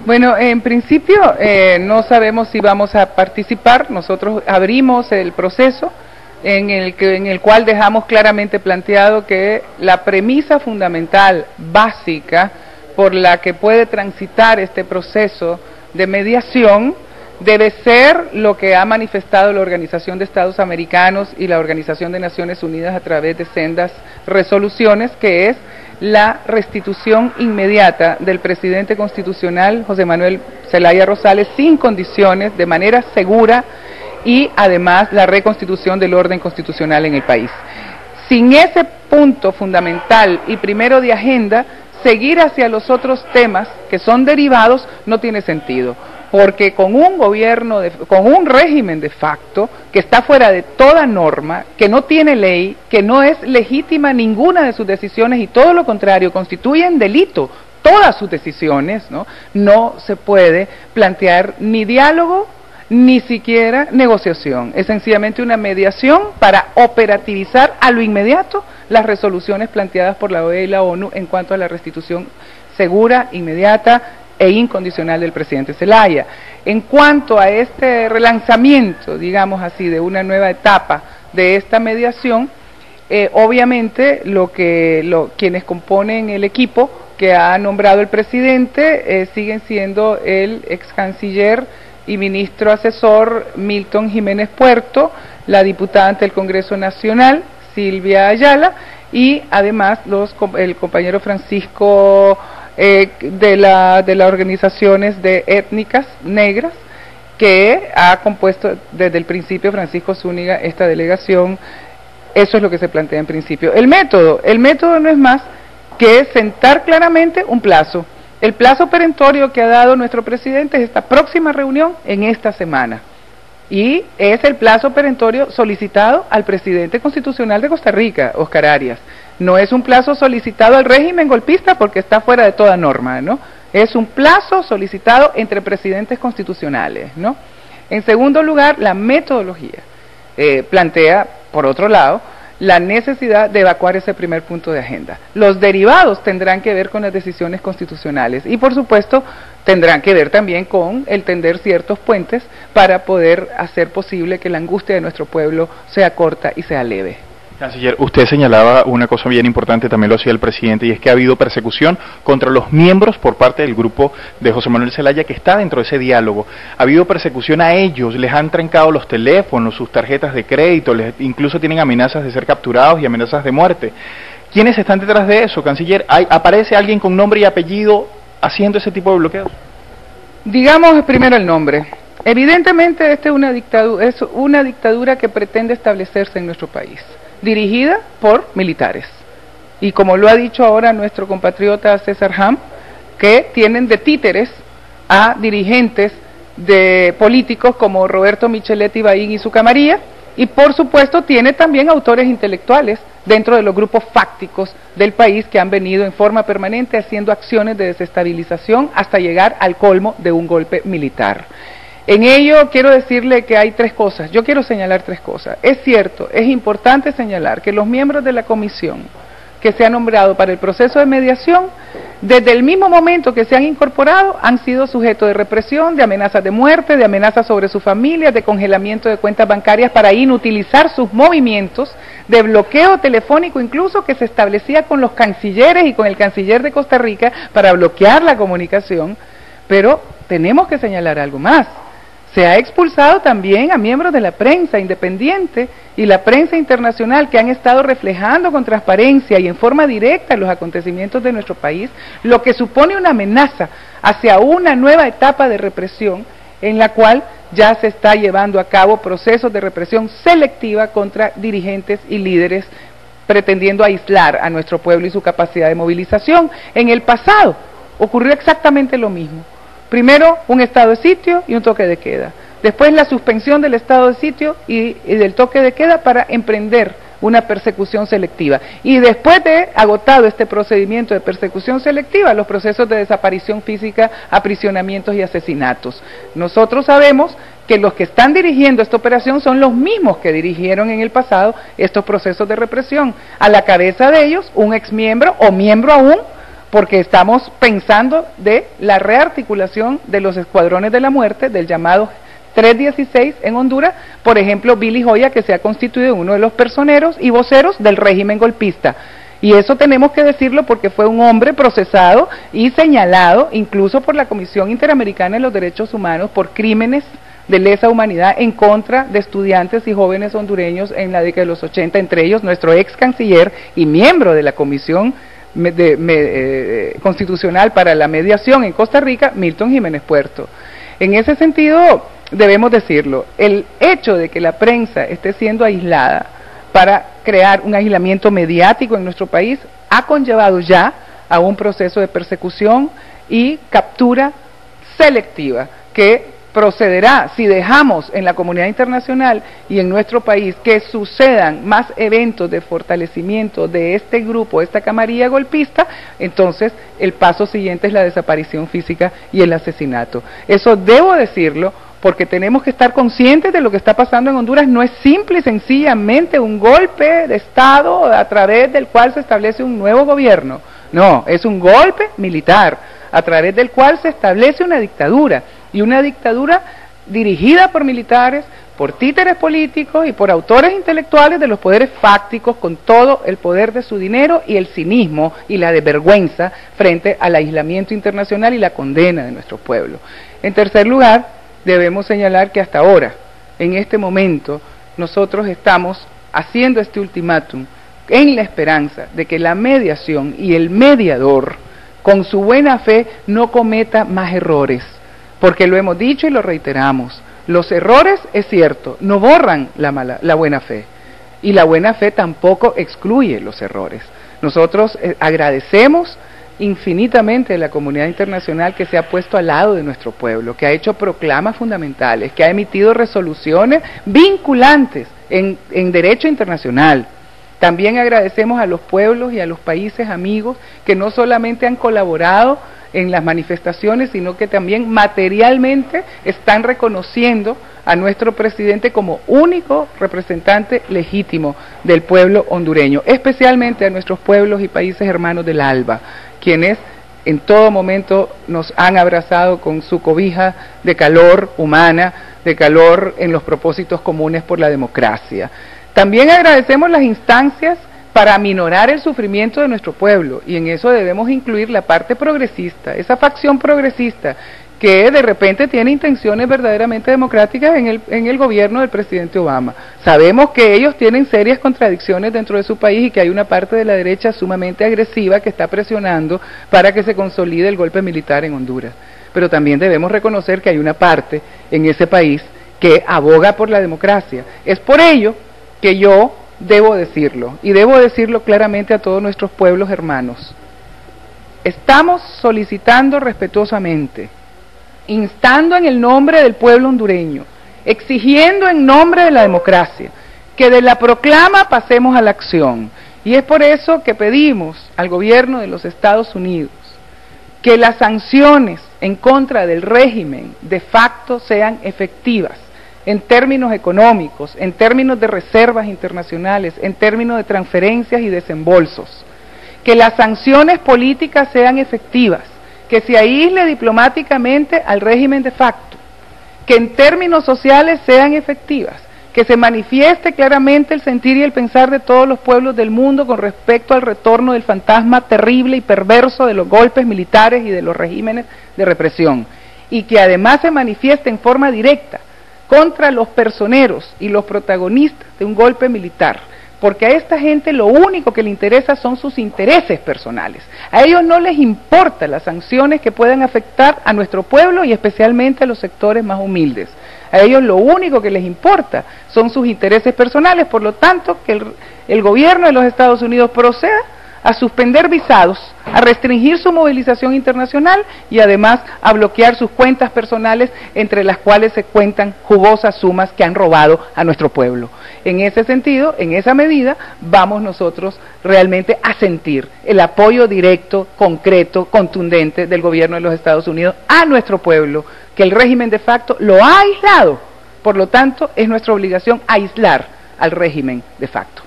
Bueno, en principio no sabemos si vamos a participar. Nosotros abrimos el proceso en el cual dejamos claramente planteado que la premisa fundamental, básica, por la que puede transitar este proceso de mediación debe ser lo que ha manifestado la Organización de Estados Americanos y la Organización de Naciones Unidas a través de sendas resoluciones, que es la restitución inmediata del presidente constitucional José Manuel Zelaya Rosales sin condiciones, de manera segura, y además la reconstitución del orden constitucional en el país. Sin ese punto fundamental y primero de agenda, seguir hacia los otros temas que son derivados no tiene sentido, porque con un gobierno, con un régimen de facto que está fuera de toda norma, que no tiene ley, que no es legítima ninguna de sus decisiones y todo lo contrario, constituyen delito todas sus decisiones, no se puede plantear ni diálogo ni siquiera negociación. Es sencillamente una mediación para operativizar a lo inmediato las resoluciones planteadas por la OEA y la ONU en cuanto a la restitución segura, inmediata e incondicional del presidente Zelaya. En cuanto a este relanzamiento, digamos así, de una nueva etapa de esta mediación, obviamente quienes componen el equipo que ha nombrado el presidente siguen siendo el ex canciller y ministro asesor Milton Jiménez Puerto, la diputada ante el Congreso Nacional Silvia Ayala y además el compañero Francisco de las organizaciones de étnicas negras, que ha compuesto desde el principio Francisco Zúñiga esta delegación. Eso es lo que se plantea en principio. El método no es más que sentar claramente un plazo. El plazo perentorio que ha dado nuestro presidente es esta próxima reunión en esta semana. Y es el plazo perentorio solicitado al presidente constitucional de Costa Rica, Oscar Arias. No es un plazo solicitado al régimen golpista porque está fuera de toda norma, ¿no? Es un plazo solicitado entre presidentes constitucionales, ¿no? En segundo lugar, la metodología plantea, por otro lado, la necesidad de evacuar ese primer punto de agenda. Los derivados tendrán que ver con las decisiones constitucionales y, por supuesto, tendrán que ver también con el tender ciertos puentes para poder hacer posible que la angustia de nuestro pueblo sea corta y sea leve. Canciller, usted señalaba una cosa bien importante, también lo hacía el presidente, y es que ha habido persecución contra los miembros por parte del grupo de José Manuel Zelaya que está dentro de ese diálogo. Ha habido persecución a ellos, les han trancado los teléfonos, sus tarjetas de crédito, incluso tienen amenazas de ser capturados y amenazas de muerte. ¿Quiénes están detrás de eso, canciller? ¿Aparece alguien con nombre y apellido haciendo ese tipo de bloqueos? Digamos primero el nombre. Evidentemente esta es una dictadura que pretende establecerse en nuestro país, dirigida por militares. Y como lo ha dicho ahora nuestro compatriota César Ham, que tienen de títeres a dirigentes de políticos como Roberto Micheletti Bahín y su camarilla, y por supuesto tiene también autores intelectuales dentro de los grupos fácticos del país que han venido en forma permanente haciendo acciones de desestabilización hasta llegar al colmo de un golpe militar. En ello quiero decirle que hay tres cosas, yo quiero señalar tres cosas. Es cierto, es importante señalar que los miembros de la comisión que se ha nombrado para el proceso de mediación, desde el mismo momento que se han incorporado, han sido sujetos de represión, de amenazas de muerte, de amenazas sobre sus familias, de congelamiento de cuentas bancarias para inutilizar sus movimientos, de bloqueo telefónico incluso que se establecía con los cancilleres y con el canciller de Costa Rica para bloquear la comunicación. Pero tenemos que señalar algo más. Se ha expulsado también a miembros de la prensa independiente y la prensa internacional que han estado reflejando con transparencia y en forma directa los acontecimientos de nuestro país, lo que supone una amenaza hacia una nueva etapa de represión en la cual ya se está llevando a cabo procesos de represión selectiva contra dirigentes y líderes pretendiendo aislar a nuestro pueblo y su capacidad de movilización. En el pasado ocurrió exactamente lo mismo. Primero, un estado de sitio y un toque de queda. Después, la suspensión del estado de sitio y del toque de queda para emprender una persecución selectiva. Y después de agotado este procedimiento de persecución selectiva, los procesos de desaparición física, aprisionamientos y asesinatos. Nosotros sabemos que los que están dirigiendo esta operación son los mismos que dirigieron en el pasado estos procesos de represión. A la cabeza de ellos, un exmiembro o miembro aún porque estamos pensando de la rearticulación de los escuadrones de la muerte, del llamado 316 en Honduras, por ejemplo, Billy Joya, que se ha constituido uno de los personeros y voceros del régimen golpista. Y eso tenemos que decirlo porque fue un hombre procesado y señalado incluso por la Comisión Interamericana de los Derechos Humanos por crímenes de lesa humanidad en contra de estudiantes y jóvenes hondureños en la década de los 80, entre ellos nuestro ex canciller y miembro de la Comisión Constitucional para la Mediación en Costa Rica, Milton Jiménez Puerto. En ese sentido, debemos decirlo, el hecho de que la prensa esté siendo aislada para crear un aislamiento mediático en nuestro país ha conllevado ya a un proceso de persecución y captura selectiva que procederá si dejamos en la comunidad internacional y en nuestro país que sucedan más eventos de fortalecimiento de este grupo, esta camarilla golpista, entonces el paso siguiente es la desaparición física y el asesinato. Eso debo decirlo porque tenemos que estar conscientes de lo que está pasando en Honduras. No es simple y sencillamente un golpe de Estado a través del cual se establece un nuevo gobierno. No, es un golpe militar a través del cual se establece una dictadura, y una dictadura dirigida por militares, por títeres políticos y por autores intelectuales de los poderes fácticos con todo el poder de su dinero y el cinismo y la desvergüenza frente al aislamiento internacional y la condena de nuestro pueblo. En tercer lugar, debemos señalar que hasta ahora, en este momento, nosotros estamos haciendo este ultimátum en la esperanza de que la mediación y el mediador, con su buena fe, no cometa más errores, porque lo hemos dicho y lo reiteramos, los errores, es cierto, no borran la buena fe, y la buena fe tampoco excluye los errores. Nosotros agradecemos infinitamente a la comunidad internacional que se ha puesto al lado de nuestro pueblo, que ha hecho proclamas fundamentales, que ha emitido resoluciones vinculantes en derecho internacional. También agradecemos a los pueblos y a los países amigos que no solamente han colaborado en las manifestaciones, sino que también materialmente están reconociendo a nuestro presidente como único representante legítimo del pueblo hondureño, especialmente a nuestros pueblos y países hermanos del ALBA, quienes en todo momento nos han abrazado con su cobija de calor humana, de calor en los propósitos comunes por la democracia. También agradecemos las instancias para aminorar el sufrimiento de nuestro pueblo, y en eso debemos incluir la parte progresista, esa facción progresista que de repente tiene intenciones verdaderamente democráticas en el gobierno del presidente Obama. Sabemos que ellos tienen serias contradicciones dentro de su país y que hay una parte de la derecha sumamente agresiva que está presionando para que se consolide el golpe militar en Honduras. Pero también debemos reconocer que hay una parte en ese país que aboga por la democracia. Es por ello que yo debo decirlo, y debo decirlo claramente a todos nuestros pueblos hermanos. Estamos solicitando respetuosamente, instando en el nombre del pueblo hondureño, exigiendo en nombre de la democracia, que de la proclama pasemos a la acción. Y es por eso que pedimos al gobierno de los Estados Unidos que las sanciones en contra del régimen de facto sean efectivas, en términos económicos, en términos de reservas internacionales, en términos de transferencias y desembolsos, que las sanciones políticas sean efectivas, que se aísle diplomáticamente al régimen de facto, que en términos sociales sean efectivas, que se manifieste claramente el sentir y el pensar de todos los pueblos del mundo con respecto al retorno del fantasma terrible y perverso de los golpes militares y de los regímenes de represión, y que además se manifieste en forma directa contra los personeros y los protagonistas de un golpe militar, porque a esta gente lo único que le interesa son sus intereses personales. A ellos no les importan las sanciones que puedan afectar a nuestro pueblo y especialmente a los sectores más humildes. A ellos lo único que les importa son sus intereses personales, por lo tanto que el gobierno de los Estados Unidos proceda a suspender visados, a restringir su movilización internacional y además a bloquear sus cuentas personales, entre las cuales se cuentan jugosas sumas que han robado a nuestro pueblo. En ese sentido, en esa medida, vamos nosotros realmente a sentir el apoyo directo, concreto, contundente del gobierno de los Estados Unidos a nuestro pueblo, que el régimen de facto lo ha aislado. Por lo tanto, es nuestra obligación aislar al régimen de facto.